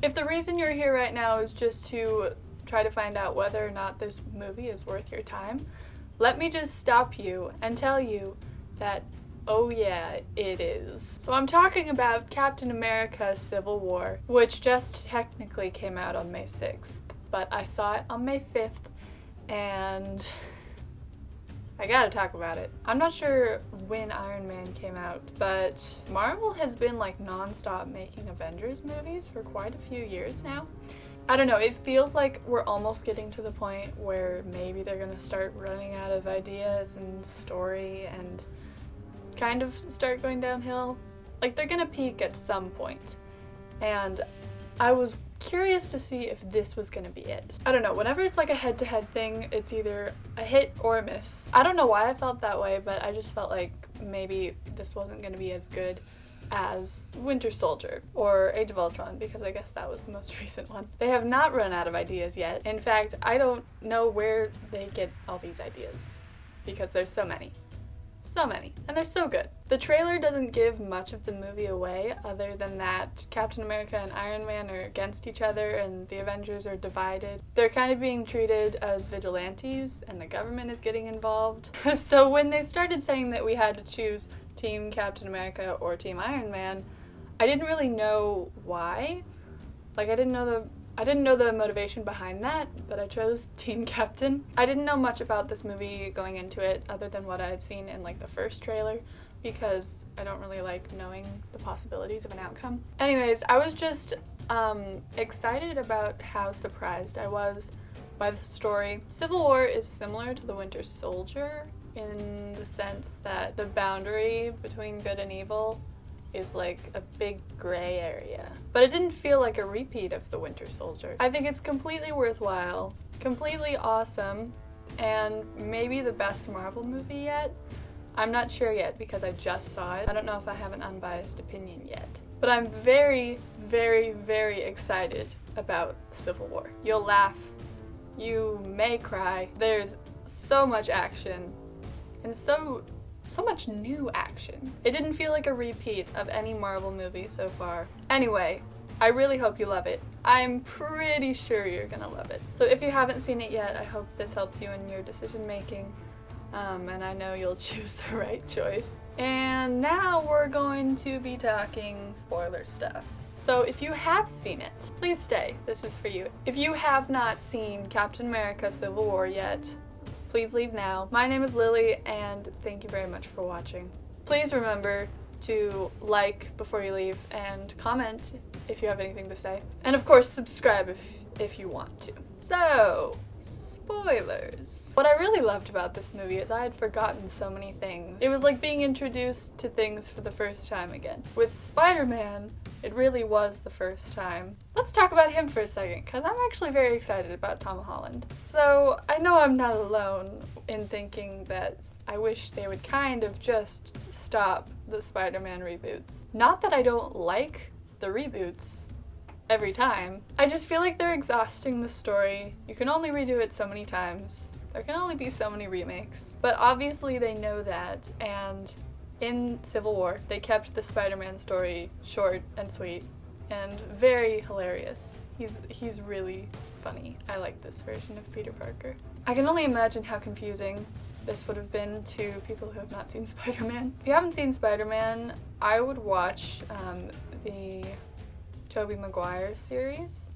If the reason you're here right now is just to try to find out whether or not this movie is worth your time, let me just stop you and tell you that, oh yeah, it is. So I'm talking about Captain America Civil War, which just technically came out on May 6th, but I saw it on May 5th, and I gotta talk about it. I'm not sure when Iron Man came out, but Marvel has been like non-stop making Avengers movies for quite a few years now. I don't know, it feels like we're almost getting to the point where maybe they're gonna start running out of ideas and story and kind of start going downhill. Like, they're gonna peak at some point. And I was curious to see if this was gonna be it. I don't know, whenever it's like a head-to-head thing, it's either a hit or a miss. I don't know why I felt that way, but I just felt like maybe this wasn't gonna be as good as Winter Soldier or Age of Ultron, because I guess that was the most recent one. They have not run out of ideas yet. In fact, I don't know where they get all these ideas, because there's so many. So many. And they're so good. The trailer doesn't give much of the movie away, other than that Captain America and Iron Man are against each other and the Avengers are divided. They're kind of being treated as vigilantes and the government is getting involved. So when they started saying that we had to choose Team Captain America or Team Iron Man, I didn't really know why. Like, I didn't know the motivation behind that, but I chose Team Captain. I didn't know much about this movie going into it other than what I had seen in like the first trailer, because I don't really like knowing the possibilities of an outcome. Anyways, I was just excited about how surprised I was by the story. Civil War is similar to the Winter Soldier in the sense that the boundary between good and evil is like a big gray area. But it didn't feel like a repeat of the Winter Soldier. I think it's completely worthwhile, completely awesome, and maybe the best Marvel movie yet. I'm not sure yet because I just saw it. I don't know if I have an unbiased opinion yet. But I'm very, very, very excited about Civil War. You'll laugh, you may cry. There's so much action and so much new action. It didn't feel like a repeat of any Marvel movie so far. Anyway, I really hope you love it. I'm pretty sure you're gonna love it. So if you haven't seen it yet, I hope this helped you in your decision making. And I know you'll choose the right choice. And now we're going to be talking spoiler stuff. So if you have seen it, please stay. This is for you. If you have not seen Captain America Civil War yet, please leave now. My name is Lily, and thank you very much for watching. Please remember to like before you leave and comment if you have anything to say. And of course, subscribe if you want to. So, spoilers. What I really loved about this movie is I had forgotten so many things. It was like being introduced to things for the first time again. With Spider-Man, it really was the first time. Let's talk about him for a second, because I'm actually very excited about Tom Holland. So, I know I'm not alone in thinking that I wish they would kind of just stop the Spider-Man reboots. Not that I don't like the reboots every time. I just feel like they're exhausting the story. You can only redo it so many times. There can only be so many remakes. But obviously they know that, and in Civil War, they kept the Spider-Man story short and sweet and very hilarious. He's really funny. I like this version of Peter Parker. I can only imagine how confusing this would have been to people who have not seen Spider-Man. If you haven't seen Spider-Man, I would watch the Tobey Maguire series.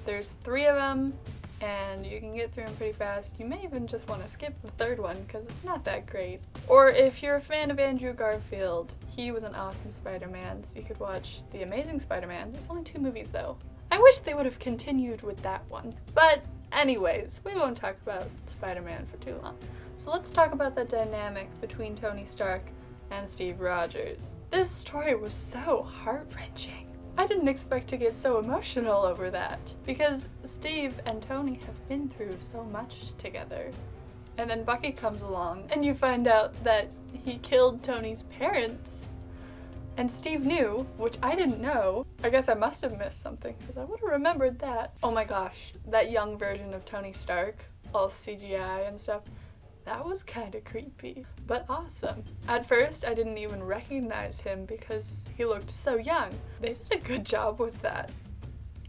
There's 3 of them, and you can get through them pretty fast. You may even just want to skip the 3rd one because it's not that great. Or if you're a fan of Andrew Garfield, he was an awesome Spider-Man, so you could watch The Amazing Spider-Man. There's only 2 movies though. I wish they would have continued with that one. But anyways, we won't talk about Spider-Man for too long. So let's talk about the dynamic between Tony Stark and Steve Rogers. This story was so heart-wrenching. I didn't expect to get so emotional over that, because Steve and Tony have been through so much together. And then Bucky comes along, and you find out that he killed Tony's parents. And Steve knew, which I didn't know. I guess I must have missed something, because I would have remembered that. Oh my gosh, that young version of Tony Stark, all CGI and stuff, that was kind of creepy, but awesome. At first, I didn't even recognize him because he looked so young. They did a good job with that.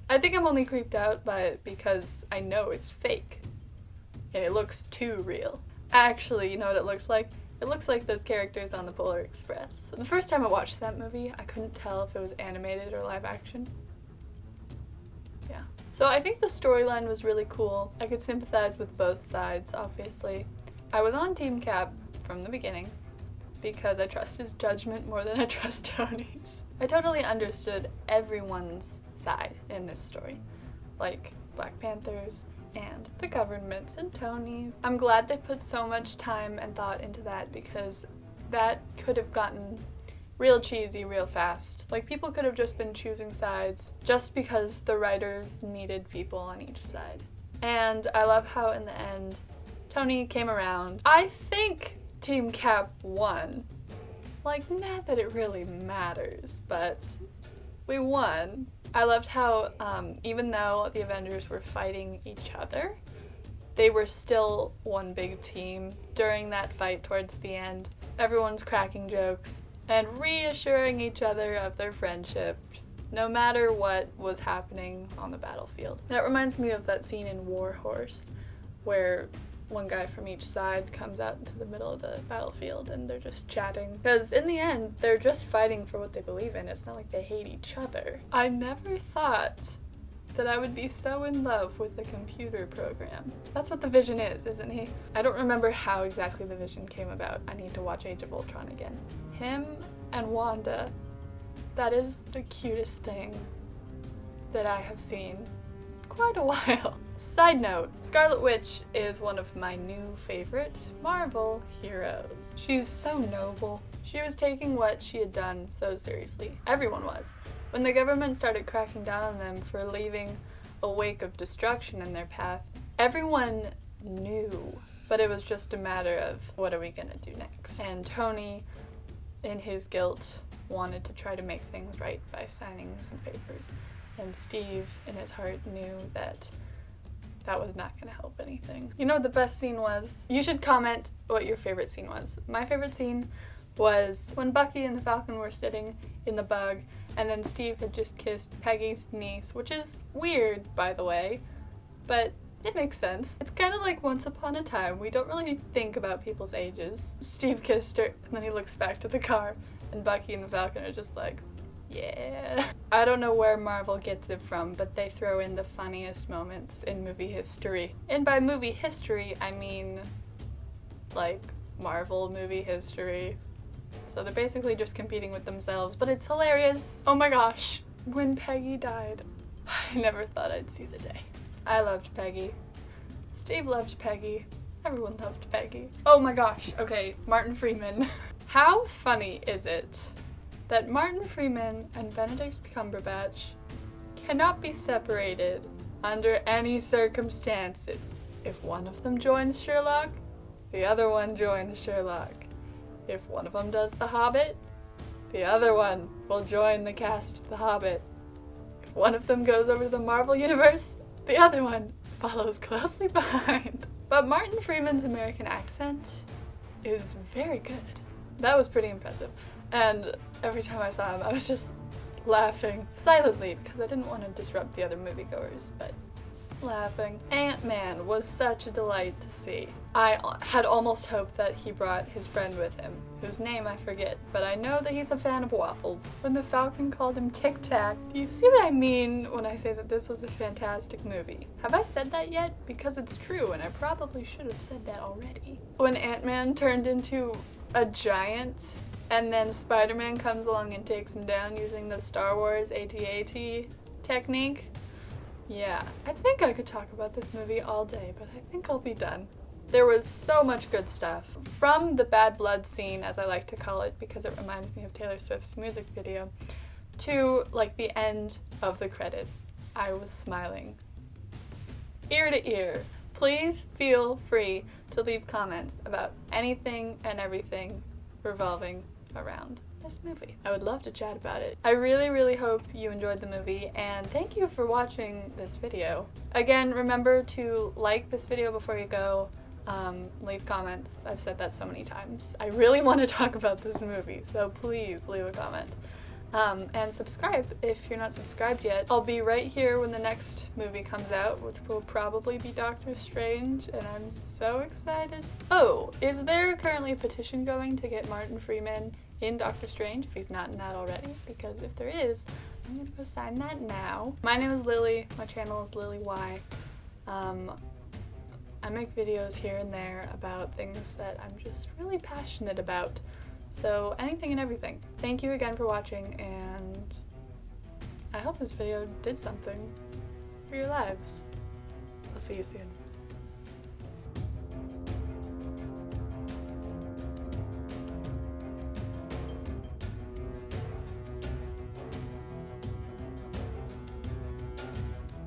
I think I'm only creeped out by it because I know it's fake. And it looks too real. Actually, you know what it looks like? It looks like those characters on the Polar Express. The first time I watched that movie, I couldn't tell if it was animated or live action. Yeah. So I think the storyline was really cool. I could sympathize with both sides, obviously. I was on Team Cap from the beginning because I trust his judgment more than I trust Tony's. I totally understood everyone's side in this story, like Black Panthers and the governments and Tony. I'm glad they put so much time and thought into that because that could have gotten real cheesy real fast. Like, people could have just been choosing sides just because the writers needed people on each side. And I love how in the end Tony came around. I think Team Cap won. Like, not that it really matters, but we won. I loved how, even though the Avengers were fighting each other, they were still one big team. During that fight towards the end, everyone's cracking jokes and reassuring each other of their friendship, no matter what was happening on the battlefield. That reminds me of that scene in War Horse, where one guy from each side comes out into the middle of the battlefield and they're just chatting. Because in the end, they're just fighting for what they believe in. It's not like they hate each other. I never thought that I would be so in love with the computer program. That's what the Vision is, isn't he? I don't remember how exactly the Vision came about. I need to watch Age of Ultron again. Him and Wanda, that is the cutest thing that I have seen quite a while. Side note, Scarlet Witch is one of my new favorite Marvel heroes. She's so noble. She was taking what she had done so seriously. Everyone was. When the government started cracking down on them for leaving a wake of destruction in their path, everyone knew, but it was just a matter of what are we gonna do next? And Tony, in his guilt, wanted to try to make things right by signing some papers. And Steve, in his heart, knew that that was not going to help anything. You know what the best scene was? You should comment what your favorite scene was. My favorite scene was when Bucky and the Falcon were sitting in the bug, and then Steve had just kissed Peggy's niece, which is weird, by the way, but it makes sense. It's kind of like Once Upon a Time. We don't really think about people's ages. Steve kissed her, and then he looks back to the car, and Bucky and the Falcon are just like, yeah. I don't know where Marvel gets it from, but they throw in the funniest moments in movie history. And by movie history, I mean, like, Marvel movie history. So they're basically just competing with themselves, but it's hilarious. Oh my gosh. When Peggy died, I never thought I'd see the day. I loved Peggy. Steve loved Peggy. Everyone loved Peggy. Oh my gosh. Okay, Martin Freeman. How funny is it that Martin Freeman and Benedict Cumberbatch cannot be separated under any circumstances? If one of them joins Sherlock, the other one joins Sherlock. If one of them does The Hobbit, the other one will join the cast of The Hobbit. If one of them goes over to the Marvel Universe, the other one follows closely behind. But Martin Freeman's American accent is very good. That was pretty impressive. And every time I saw him, I was just laughing silently because I didn't want to disrupt the other moviegoers, but laughing. Ant-Man was such a delight to see. I had almost hoped that he brought his friend with him, whose name I forget, but I know that he's a fan of waffles. When the Falcon called him Tic Tac, you see what I mean when I say that this was a fantastic movie? Have I said that yet? Because it's true, and I probably should have said that already. When Ant-Man turned into a giant, and then Spider-Man comes along and takes him down using the Star Wars AT-AT technique. Yeah, I think I could talk about this movie all day, but I think I'll be done. There was so much good stuff. From the bad blood scene, as I like to call it, because it reminds me of Taylor Swift's music video, to like the end of the credits. I was smiling ear to ear. Please feel free to leave comments about anything and everything revolving around this movie. I would love to chat about it. I really, really hope you enjoyed the movie, and thank you for watching this video. Again, remember to like this video before you go, leave comments. I've said that so many times. I really want to talk about this movie, so please leave a comment. And subscribe if you're not subscribed yet. I'll be right here when the next movie comes out, which will probably be Doctor Strange, and I'm so excited. Oh, is there currently a petition going to get Martin Freeman in Doctor Strange, if he's not in that already? Because if there is, I'm gonna go sign that now. My name is Lily, my channel is Lily Y. I make videos here and there about things that I'm just really passionate about. So anything and everything. Thank you again for watching, and I hope this video did something for your lives. I'll see you soon.